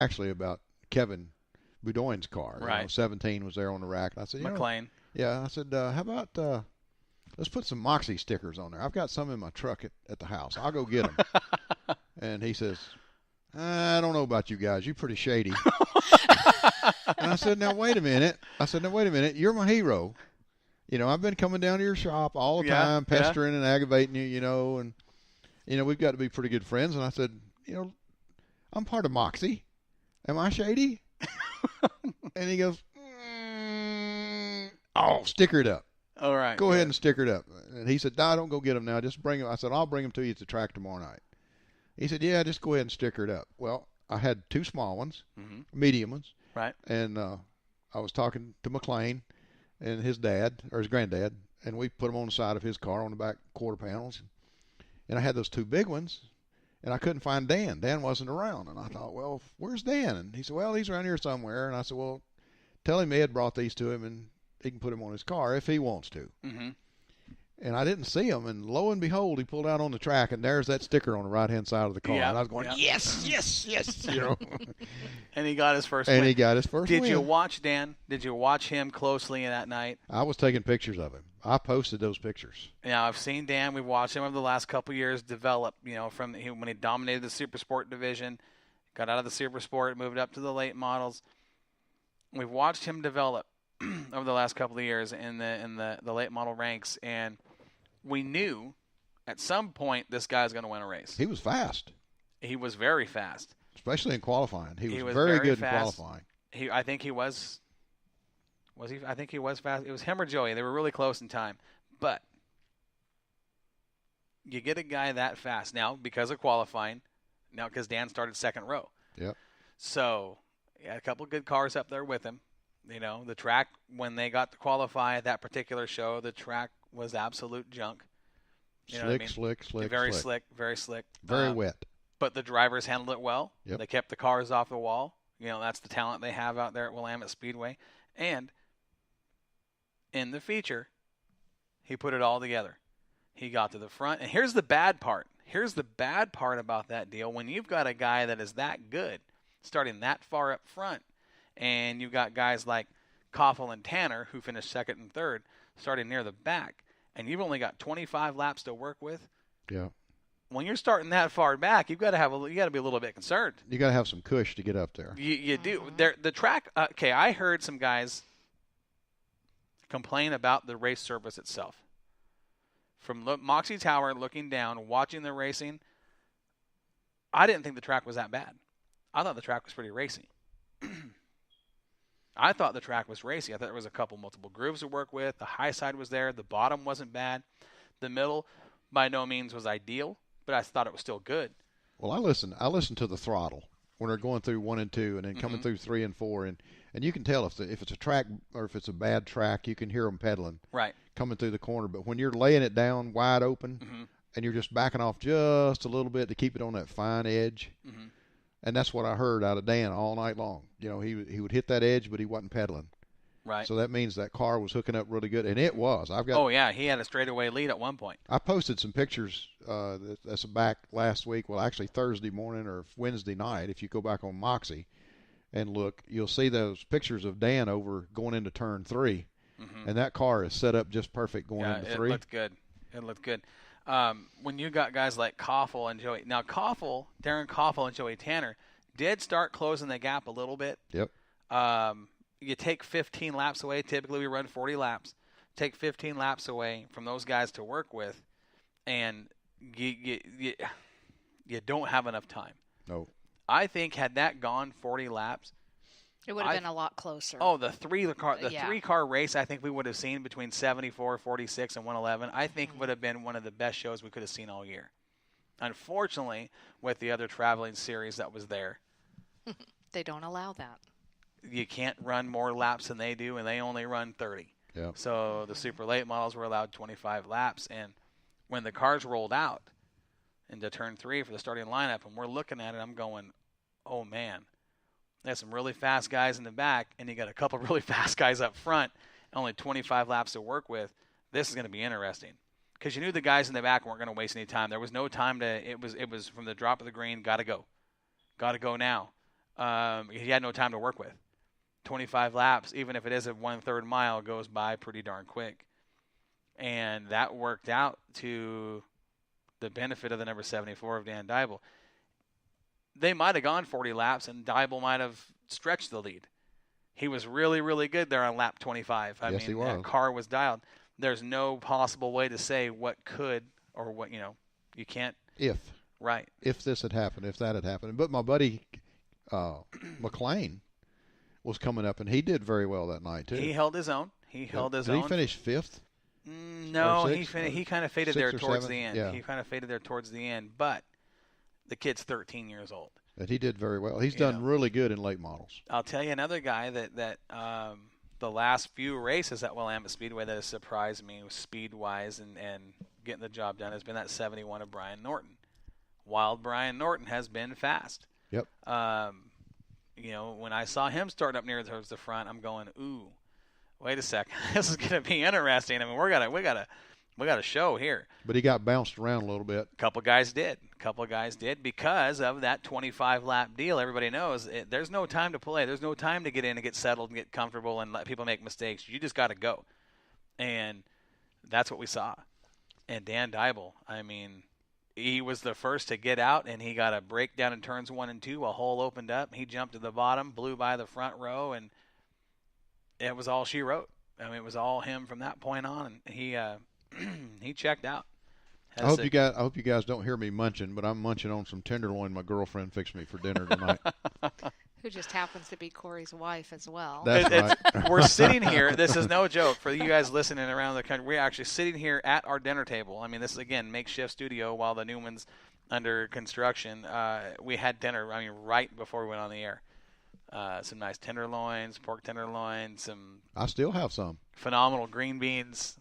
actually about Kevin Boudoin's car. Right. 17 was there on the rack. And I said, McLean. yeah. I said, how about let's put some Moxie stickers on there. I've got some in my truck at the house. I'll go get them. And he says, I don't know about you guys. You're pretty shady. And I said, now wait a minute. You're my hero. I've been coming down to your shop all the Yeah, time, yeah. pestering and aggravating you, and we've got to be pretty good friends. And I said, I'm part of Moxie. Am I shady? And he goes, oh, sticker it up. All right. Go good. ahead and sticker it up. And he said, no, don't go get them now. Just bring them. I said, I'll bring them to you at the track tomorrow night. He said, yeah, just go ahead and sticker it up. Well, I had two small ones, medium ones. Right. And I was talking to McLean and his dad, or his granddad, and we put them on the side of his car on the back quarter panels. And I had those two big ones, and I couldn't find Dan. Dan wasn't around. And I thought, well, where's Dan? And he said, well, he's around here somewhere. And I said, well, tell him Ed brought these to him, and he can put them on his car if he wants to. Mm-hmm. And I didn't see him, and lo and behold, he pulled out on the track, and there's that sticker on the right-hand side of the car. Yeah, And I was going, yeah. yes. And he got his first And win. he got his first Did win. you watch Dan? Did you watch him closely that night? I was taking pictures of him. I posted those pictures. Now, I've seen Dan. We've watched him over the last couple of years develop, from when he dominated the Super Sport division, got out of the Super Sport, moved up to the late models. We've watched him develop over the last couple of years in the late model ranks, and we knew at some point this guy's going to win a race. He was fast, He was very fast. especially in qualifying. He was very good fast. in qualifying. I think he was. Was he? I think he was fast. It was him or Joey. They were really close in time, but you get a guy that fast now because of qualifying. Now because Dan started second row. Yep. So yeah, a couple of good cars up there with him. The track when they got to qualify at that particular show, the track was absolute junk. You know what I mean? Slick. Very slick, very slick. Very wet. But the drivers handled it well. Yep. They kept the cars off the wall. That's the talent they have out there at Willamette Speedway. And in the feature, he put it all together. He got to the front. And here's the bad part. Here's the bad part about that deal. When you've got a guy that is that good, starting that far up front, and you've got guys like Koffel and Tanner, who finished second and third, starting near the back, and you've only got 25 laps to work with, Yeah. when you're starting that far back, you got to be a little bit concerned. You got to have some cush to get up there. You do. The track. Okay, I heard some guys complain about the race surface itself. From Moxie Tower, looking down, watching the racing, I didn't think the track was that bad. I thought the track was pretty racy. I thought the track was racy. I thought there was a couple multiple grooves to work with. The high side was there. The bottom wasn't bad. The middle, by no means, was ideal, but I thought it was still good. Well, I listen to the throttle when they're going through 1 and 2, and then coming through 3 and 4, and you can tell if it's a track or if it's a bad track. You can hear them pedaling Right. coming through the corner. But when you're laying it down wide open, and you're just backing off just a little bit to keep it on that fine edge. And that's what I heard out of Dan all night long. He would hit that edge, but he wasn't pedaling. Right. So that means that car was hooking up really good, and it was. Oh yeah, he had a straightaway lead at one point. I posted some pictures that's back last week. Well, actually Thursday morning or Wednesday night. If you go back on Moxie and look, you'll see those pictures of Dan over going into turn 3, and that car is set up just perfect going into 3. It looked good. It looked good. When you got guys like Koffel and Joey. Now Darren Koffel and Joey Tanner did start closing the gap a little bit. Yep. You take 15 laps away. Typically we run 40 laps. Take 15 laps away from those guys to work with, and you don't have enough time. No. I think had that gone 40 laps, it would have been a lot closer. Oh, the three-car race, I think we would have seen between 74, 46, and 111. I think would have been one of the best shows we could have seen all year. Unfortunately, with the other traveling series that was there, they don't allow that. You can't run more laps than they do, and they only run 30. Yeah. So the super late models were allowed 25 laps, and when the cars rolled out into turn 3 for the starting lineup, and we're looking at it, I'm going, oh man, there's some really fast guys in the back, and you got a couple really fast guys up front, only 25 laps to work with. This is going to be interesting because you knew the guys in the back weren't going to waste any time. There was no time to. It was from the drop of the green. Got to go now. he had no time to work with. 25 laps, even if it is a 1/3 mile, goes by pretty darn quick. And that worked out to the benefit of the number 74 of Dan Dybel. They might have gone 40 laps, and Dybel might have stretched the lead. He was really, really good there on lap 25. Yes, he was. That car was dialed. There's no possible way to say what could or what, you can't. If this had happened, if that had happened. But my buddy McLean was coming up, and he did very well that night, too. He held his own. Did he finish fifth? No, he kind of faded there towards the end. Yeah. He kind of faded there towards the end, but the kid's 13 years old. And he did very well. He's done really good in late models. I'll tell you another guy that the last few races at Willamette Speedway that has surprised me speed-wise and getting the job done has been that 71 of Brian Norton. Wild Brian Norton has been fast. Yep. When I saw him start up near towards the front, I'm going, ooh, wait a second, this is going to be interesting. I mean, we got a show here. But he got bounced around a little bit. A couple guys did because of that 25 lap deal. Everybody knows there's no time to play. There's no time to get in and get settled and get comfortable and let people make mistakes. You just got to go, and that's what we saw. And Dan Dybel, I mean, he was the first to get out, and he got a breakdown in turns 1 and 2. A hole opened up. He jumped to the bottom, blew by the front row, and it was all she wrote. I mean, it was all him from that point on, and he checked out. I hope you guys don't hear me munching, but I'm munching on some tenderloin my girlfriend fixed me for dinner tonight. Who just happens to be Corey's wife as well. That's right. We're sitting here. This is no joke for you guys listening around the country. We're actually sitting here at our dinner table. I mean, this is, again, makeshift studio while the new one's under construction. We had dinner, right before we went on the air. Some nice tenderloins, pork tenderloins, I still have some. Phenomenal green beans.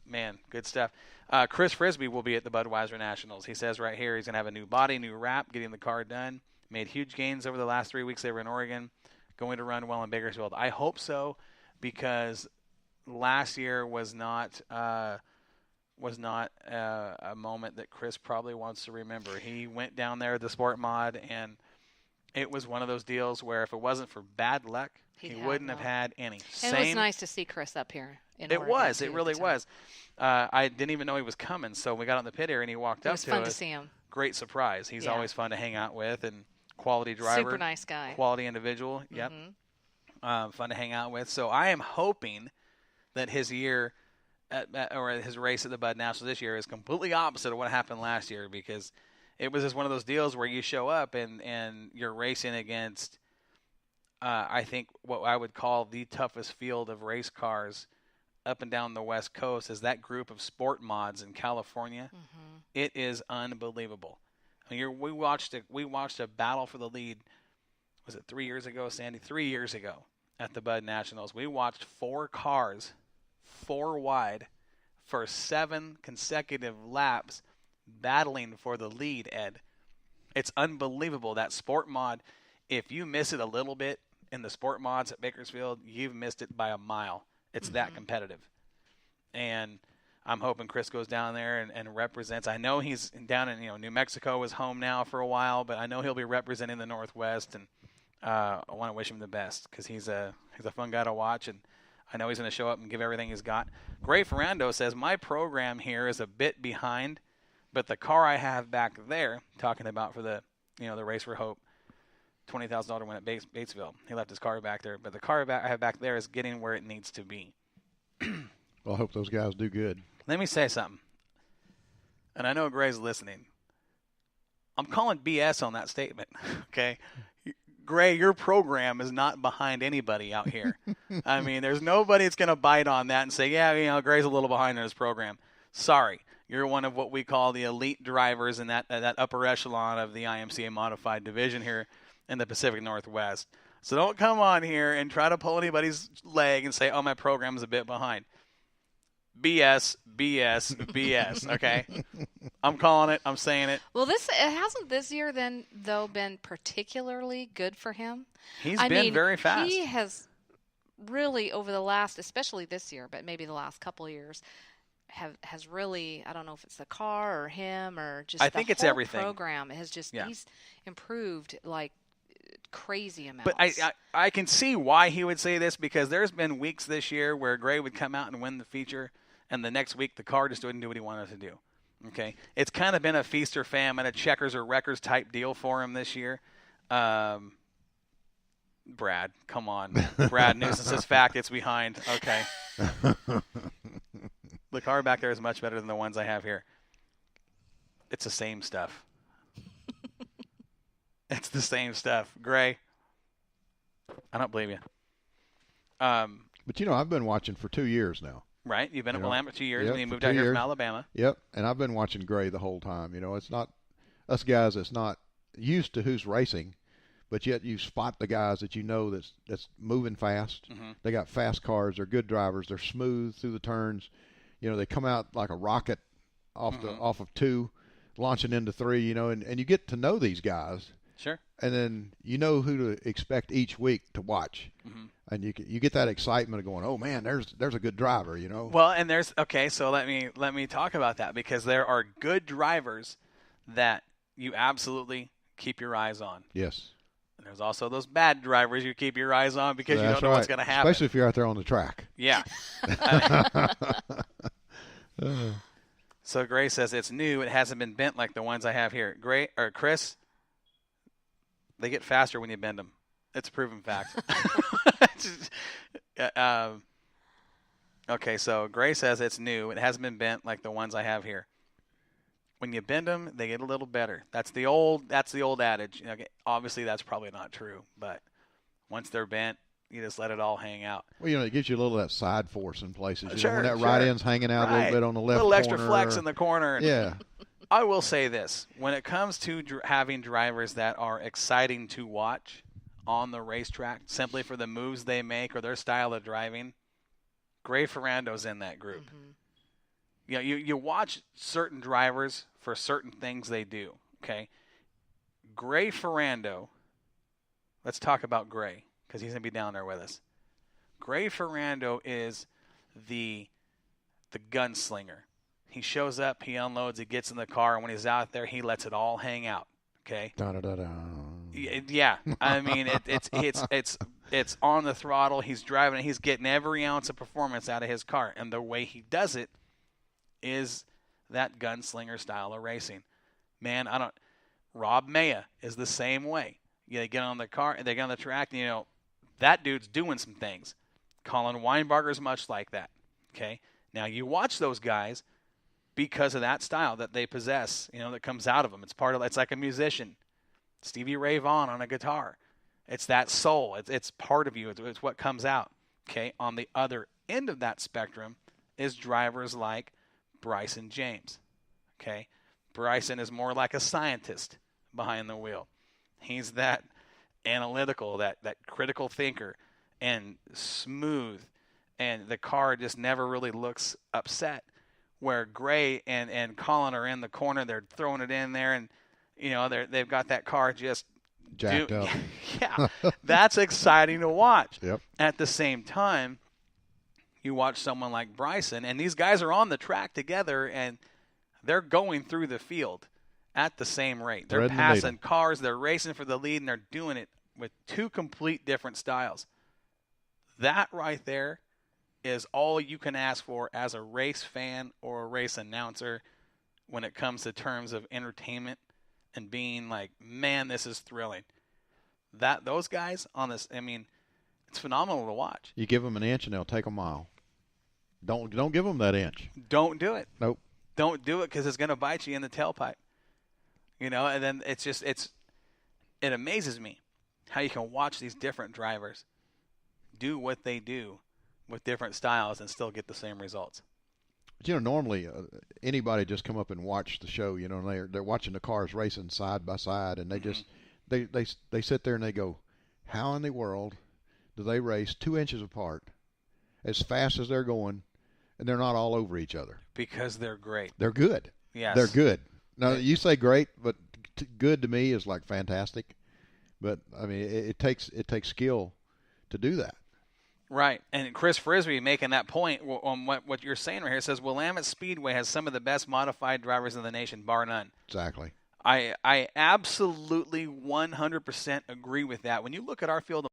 Man, good stuff. Chris Frisbee will be at the Budweiser Nationals. He says right here he's going to have a new body, new wrap, getting the car done. Made huge gains over the last 3 weeks they were in Oregon. Going to run well in Bakersfield. I hope so, because last year was not a moment that Chris probably wants to remember. He went down there at the Sport Mod, and it was one of those deals where if it wasn't for bad luck, he wouldn't have had any. And it was nice to see Chris up here in It Oregon, was. too, It really was. I didn't even know he was coming, so we got on the pit area, and he walked up to us. It was fun to see him. Great surprise. He's always fun to hang out with, and quality driver. Super nice guy. Quality individual. Yep. Fun to hang out with. So I am hoping that his year or his race at the Bud Nationals this year is completely opposite of what happened last year, because it was just one of those deals where you show up and you're racing against I think what I would call the toughest field of race cars up and down the West Coast is that group of sport mods in California. It is unbelievable. I mean, we watched a battle for the lead. Was it 3 years ago, Sandy? 3 years ago at the Bud Nationals. We watched 4 cars, 4 wide, for 7 consecutive laps battling for the lead, Ed. It's unbelievable. That sport mod, if you miss it a little bit in the sport mods at Bakersfield, you've missed it by a mile. It's that competitive. And I'm hoping Chris goes down there and represents. I know he's down in New Mexico is home now for a while, but I know he'll be representing the Northwest, and I want to wish him the best because he's a fun guy to watch, and I know he's going to show up and give everything he's got. Gray Ferrando says, my program here is a bit behind, but the car I have back there, talking about for the the Race for Hope, $20,000 win at Batesville. He left his car back there, but the car I have back there is getting where it needs to be. Well, I hope those guys do good. Let me say something, and I know Gray's listening. I'm calling BS on that statement, okay? Gray, your program is not behind anybody out here. I mean, there's nobody that's going to bite on that and say, yeah, Gray's a little behind in his program. Sorry. You're one of what we call the elite drivers in that upper echelon of the IMCA modified division here in the Pacific Northwest. So don't come on here and try to pull anybody's leg and say, oh, my program's a bit behind. BS, BS, BS, okay? I'm calling it. I'm saying it. Well, hasn't this year then, though, been particularly good for him? He's been very fast. He has really, over the last, especially this year, but maybe the last couple of years, has really, I don't know if it's the car or him or just I think it's whole everything. Program has just, he's improved like crazy amounts. But I can see why he would say this, because there's been weeks this year where Gray would come out and win the feature, and the next week the car just wouldn't do what he wanted to do. Okay, it's kind of been a feast or famine, a checkers or wreckers type deal for him this year. Brad, come on. Brad Newsom says fact, it's behind. Okay. The car back there is much better than the ones I have here. It's the same stuff. It's the same stuff. Gray, I don't believe you. But, I've been watching for 2 years now. Right? You've been at Willamette 2 years Yep, when you for moved 2 out here years. from Alabama. Yep, and I've been watching Gray the whole time. It's not us guys that's not used to who's racing, but yet you spot the guys that that's moving fast. Mm-hmm. They got fast cars. They're good drivers. They're smooth through the turns. They come out like a rocket off of 2, launching into 3. And you get to know these guys. Sure. And then you know who to expect each week to watch. Mm-hmm. And you get that excitement of going, oh man, there's a good driver, Well, and so let me talk about that, because there are good drivers that you absolutely keep your eyes on. Yes. And there's also those bad drivers you keep your eyes on because you That's don't know what's right. going to happen. Especially if you're out there on the track. Yeah. So Gray says it's new. It hasn't been bent like the ones I have here. Gray or Chris, they get faster when you bend them. It's a proven fact. Okay, so Gray says it's new. It hasn't been bent like the ones I have here. When you bend them, they get a little better. That's the old adage. Okay, obviously, that's probably not true, but once they're bent, you just let it all hang out. Well, it gives you a little of that side force in places. Sure, when that right end's hanging out a little bit on the left corner. A little extra corner, flex in the corner. Yeah. I will say this. When it comes to having drivers that are exciting to watch on the racetrack simply for the moves they make or their style of driving, Gray Ferrando's in that group. Mm-hmm. You watch certain drivers for certain things they do, okay? Gray Ferrando, let's talk about Gray because he's going to be down there with us. Gray Ferrando is the gunslinger. He shows up, he unloads, he gets in the car, and when he's out there, he lets it all hang out. Okay. Da-da-da-da. Yeah, I mean it's on the throttle. He's driving it. He's getting every ounce of performance out of his car, and the way he does it is that gunslinger style of racing. Man, Rob Maya is the same way. They get on the car, they get on the track, and that dude's doing some things. Colin Weinbarger's much like that. Okay, now you watch those guys because of that style that they possess, that comes out of them. It's like a musician. Stevie Ray Vaughan on a guitar. It's that soul. It's part of you. It's what comes out. Okay. On the other end of that spectrum is drivers like Bryson James. Okay. Bryson is more like a scientist behind the wheel. He's that analytical, that critical thinker, and smooth, and the car just never really looks upset. Where Gray and Colin are in the corner, they're throwing it in there, and they've got that car just jacked up. Yeah, that's exciting to watch. Yep. At the same time, you watch someone like Bryson, and these guys are on the track together, and they're going through the field at the same rate. They're passing cars, they're racing for the lead, and they're doing it with two complete different styles. That right there is all you can ask for as a race fan or a race announcer when it comes to terms of entertainment and being like, man, this is thrilling. Those guys on this, it's phenomenal to watch. You give them an inch and they'll take a mile. Don't give them that inch. Don't do it. Nope. Don't do it because it's going to bite you in the tailpipe. And then it amazes me how you can watch these different drivers do what they do with different styles and still get the same results. But normally anybody just come up and watch the show, and they're watching the cars racing side by side, and they just they sit there and they go, how in the world do they race 2 inches apart as fast as they're going, and they're not all over each other? Because they're great. They're good. Yes. They're good. Now, you say great, but good to me is like fantastic. But it takes skill to do that. Right, and Chris Frisbee making that point on what you're saying right here says Willamette Speedway has some of the best modified drivers in the nation, bar none. Exactly. I absolutely 100% agree with that. When you look at our field